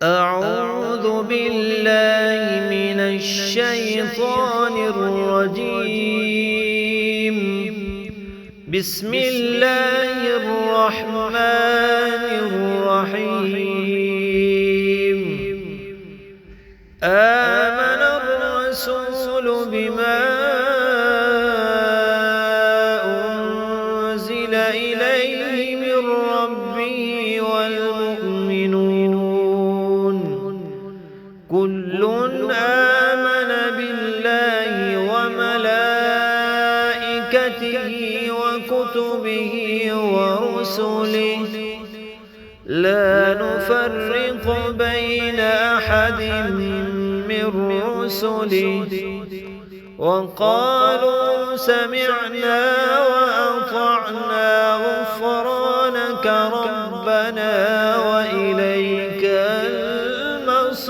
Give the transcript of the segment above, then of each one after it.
أعوذ بالله من الشيطان الرجيم. بسم الله الرحمن الرحيم. آمن الرسول بما أنزل إليه من ربه والمؤمنون كل آمن بالله وملائكته وكتبه ورسله لا نفرق بين أحد من رسله وقالوا سمعنا وأطعنا غفرانك ربنا وإليك المصير.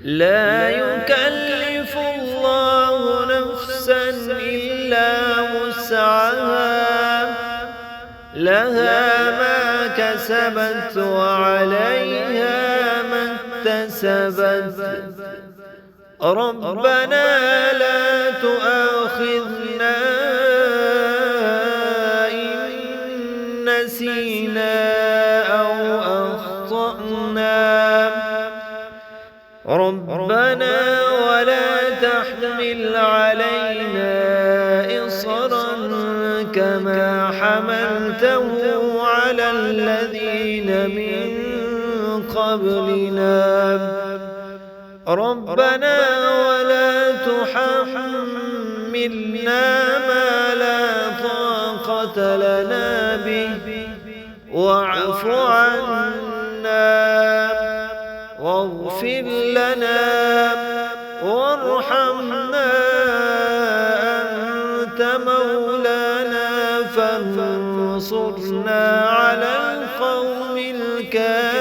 لا يكلف الله نفسا إلا وسعها لها ما كسبت وعليها ما اكتسبت ربنا لا تؤاخذنا إن نسينا أو أخطأنا ربنا ولا تحمل علينا إصرا كما حملته على الذين من قبلنا ربنا ولا تحملنا ما لا طاقة لنا به واعف عنا واغفر لنا وارحمنا أنت مولانا فانصرنا على القوم الكافرين.